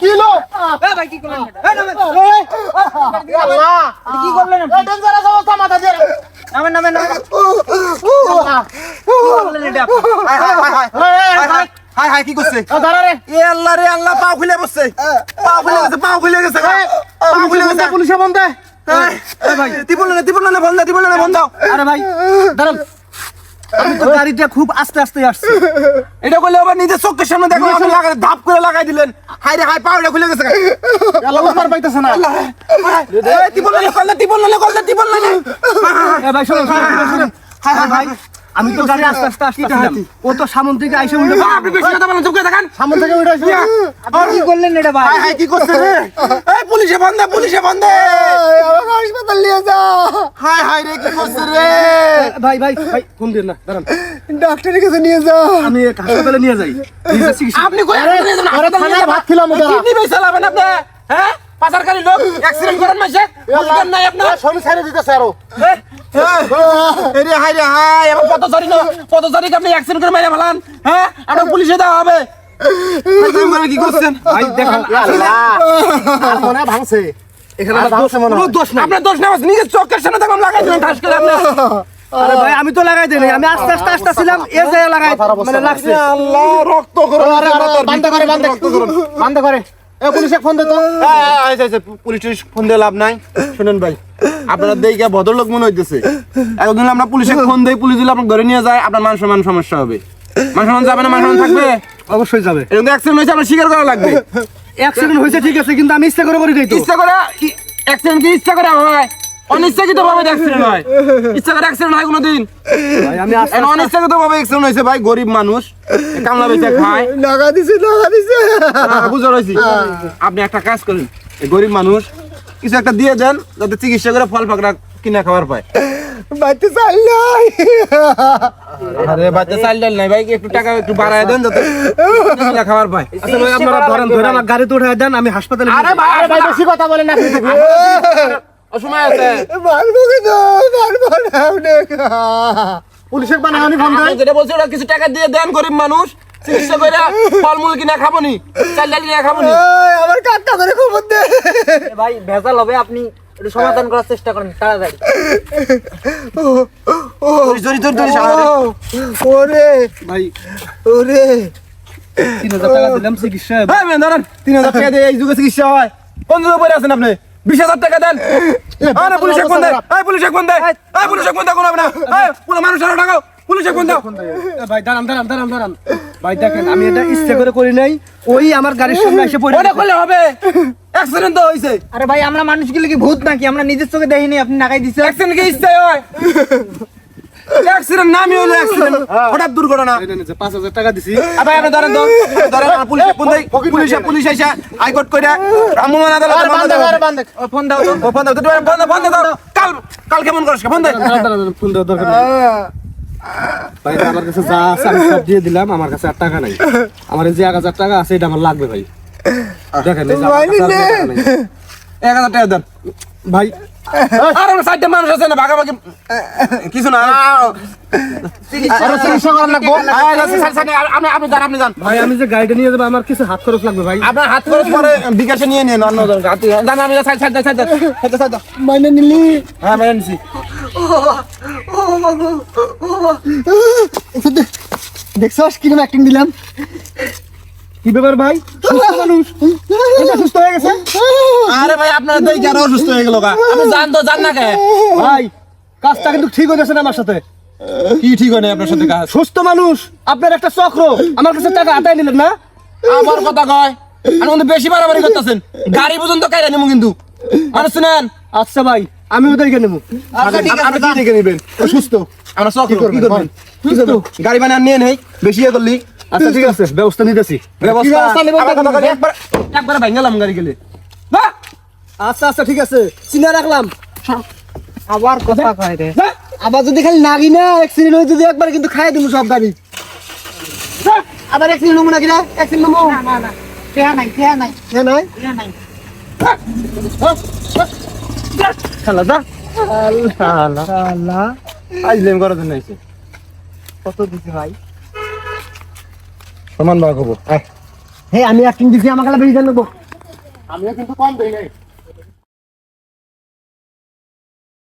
kilo ভাই কি করলেন কি করলেন ডেঞ্জারাস অবস্থা মাথা দিয়ে নামেন নামেন হাই হাই কি করছে ধরো রে এ আল্লাহ রে আল্লাহ পাও খুলে বসছে পাও খুলে গেছে পুলিশে বন্ধে ভাই দিবল না বন্ধ আরে ভাই দাঁড়ান আমি তো গাড়িটা খুব আস্তে আস্তে আসছে এটা করলে আবার নিজের চোখের সামনে দেখো আপনি লাগাই ধাপ করে লাগাই দিলেন হাই রে হাই পাউডা খুলে গেছে আল্লাহ উদ্ধার পাইতেছে না দিবল না এ ভাই শুনুন হাই হাই ভাই আমি তো গাড়ি আস্তে আস্তে আসছিলাম ও তো সামন থেকে আইসা উঠে আপনি বেশি কথা বলেন চুপ করে থাকেন সামন থেকে উঠে আসছে আপনি কি করলেন এটা ভাই হাই হাই কি করছে রে এই পুলিশে বন্ধে আমার হাসপাতাল নিয়ে যা হাই হাই রে কি করছে রে ভাই ভাই ভাই ফোন দিন না দাঁড়ান ডাক্তারের কাছে নিয়ে যা আমি হাসপাতালে নিয়ে যাই আপনি কই নিয়ে যান হাসপাতালে ভাত খেলাম ওরা কিডনি বেশ চালাবেন আপনি হ্যাঁ পাচারকারী লোক অ্যাক্সিডেন্ট করেন মাসে বুঝলেন না আপনার শরীর ছেড়ে দিতেছে আরো হাই রে হাই এবার পথচারী আপনি অ্যাক্সিডেন্ট করে মেরে ফেলান হ্যাঁ আপনার পুলিশে দেওয়া হবে কি করছেন ভাই দেখেন আর মনে ভাঙছে এখানে দোষ না আপনার দোষ না নিজের চোখের সামনে দেখলাম লাগাই দিলেন ঠাস করে আপনি আরে ভাই আমি তো লাগাই দেই আমি আস্তে আস্তে আসতেছিলাম এ যে লাগাই মানে লাগছে আল্লাহ রক্ত করে বন্ধ করে এ পুলিশে ফোন দে তো আচ্ছা পুলিশ ফোন দিয়ে লাভ নাই শুনেন ভাই আপনারা দেখে ভদ্রলোক মনে হইতেছে একদিন আমরা পুলিশে ফোন দেই পুলিশ দিলে আপনার ঘরে নিয়ে যায় আপনার মান সম্মান সমস্যা হবে মান সম্মান যাবে না মান সম্মান থাকবে অবশ্যই যাবে এরকম অ্যাক্সিডেন্ট হয়েছে আপনার স্বীকার করা লাগবে অ্যাক্সিডেন্ট হয়েছে ঠিক আছে কিন্তু আমি ইচ্ছা করে করি নাই তো ইচ্ছা করে অ্যাক্সিডেন্ট কি ইচ্ছা করে হয় অনিচ্ছাকৃত ভাবে অ্যাক্সিডেন্ট হয় ইচ্ছা করে অ্যাক্সিডেন্ট হয় কোনোদিন ভাই আমি অনিচ্ছাকৃত ভাবে অ্যাক্সিডেন্ট হয়েছে ভাই গরিব মানুষ কামলা বেচে খায় লাগা দিছে বুঝতে পারছি আপনি একটা কাজ করেন এই গরিব মানুষ কিছু একটা দিয়ে দেন যাতে চিকিৎসা করে ফল পাকড়া কিনা খাবার পায় বাইতে চাল নাই আরে বাচ্চা চাল ডাল নাই ভাই একটু টাকা একটু বাড়ায় দেন যাতে কিনা খাবার পায় আচ্ছা ভাই আপনারা ধরে আমার গাড়িতে উঠায় দেন আমি হাসপাতালে আরে ভাই বেশি কথা বলেন না অসময় আছে মারবো কিন্তু মারবো না অনেক পুলিশের বানাহানি ফোন দেন যেটা বলছি ওরা কিছু টাকা দিয়ে দেন গরিব মানুষ চিকিৎসা করে ফলমূল কিনা খাবনি চাল ডাল কিনা খাবনি আমার কাটটা করে খবর দে ভাই ভেজাল হবে আপনি একটু সমাধান করার চেষ্টা করেন তাড়াতাড়ি জরি ওরে ভাই ওরে 3000 টাকা দিলাম চিকিৎসা হ্যাঁ মেন দাঁড়ান 3000 টাকা দিয়ে এই যুগে চিকিৎসা হয় কোন যুগে পড়ে আছেন আপনি 20000 টাকা দেন আরে পুলিশে ফোন দেন পুলিশে ফোন দেন পুলিশে ফোন দাও কোন হবে না পুরো মানুষ আরো টাকাও পুলিশে ফোন দাও ভাই দাঁড়ান ভাই দেখেন আমি এটা ইচ্ছা করে করি নাই ওই আমার গাড়ির সামনে এসে পড়ে ওটা করলে হবে অ্যাক্সিডেন্ট তো হইছে আরে ভাই আমরা মানুষগুলো কি ভূত নাকি আমরা নিজের চোখে দেখিনি আপনি নাগাই দিছেন অ্যাক্সিডেন্ট কি ইচ্ছা হয় অ্যাক্সিডেন্ট নামই হলো অ্যাক্সিডেন্ট হঠাৎ দুর্ঘটনা 5000 টাকা দিছি ভাই আপনি ধরেন পুলিশে ফোন দেই পুলিশ আইসা হাইকোর্ট কইরা রামমোহন আদালত ফোন দাও তো ফোন দাও কাল কেমন করিস ফোন দে ফোন দাও দরকার ভাই আমার কাছে যা আছে আমি সব দিয়ে দিলাম আমার কাছে আর টাকা নাই আমার যে 1000 টাকা আছে এটা আমার লাগবে ভাই দেখেন এই যে 1000 টাকা দেন ভাই আর আমার সাইডে মানুষ আছে না ভাগাভাগি কিছু না আরে চিকিৎসা করার লাগবো আপনি যান ভাই আমি যে গাড়িটা নিয়ে যাবো আমার কিছু হাত খরচ লাগবে ভাই আপনার হাত খরচ পরে বিকাশে নিয়ে নিন অন্য জান আমি সাইড মাইনে নিলি হ্যাঁ মেনে নিছি দেখছস কিরকম অ্যাক্টিং দিলাম কি ব্যাপার ভাই সুস্থ মানুষ এটা সুস্থ হয়ে গেছে আরে ভাই আপনার দেই কেন অসুস্থ হয়ে গেল আপনি জান না কে ভাই কাজটা কিন্তু ঠিক হয়েছে না আমার সাথে কি ঠিক হয় না আপনার সাথে কাজ সুস্থ মানুষ আপনার একটা চক্র আমার কাছে টাকা আদায় নিলেন না আমার কথা কয় আর কিন্তু বেশি বাড়াবাড়ি করতেছেন গাড়ি পর্যন্ত কাইরা নেবো কিন্তু মানুষ শুনেন আচ্ছা ভাই আমি ওদেরকে নেবো আচ্ছা ঠিক আপনি কি দেখে নেবেন সুস্থ আমরা চক্র কি করবেন সুস্থ গাড়ি বানিয়ে নিয়ে নেই বেশি ইয়ে করলি আচ্ছা ঠিক আছে ব্যবস্থা নিতেছি ব্যবস্থা একবার ভাঙলাম গাড়ি গেলে আচ্ছা ঠিক আছে চিনা রাখলাম আবার কথা কয় রে আবার যদি খালি নাগি না অ্যাক্সিডেন্ট হই যদি একবার কিন্তু খাই দিমু সব গাড়ি আবার অ্যাক্সিডেন্ট হবো নাকি না অ্যাক্সিডেন্ট হবো না খেয়া নাই খেয়া নাই শালা যা আল্লাহ আইলেম করার জন্য আইছে কত দিছি ভাই সমান ভাগ হবো হে আমি অ্যাক্টিং দিছি আমাকে বেশি জানবো আমিও কিন্তু কম দেই নাই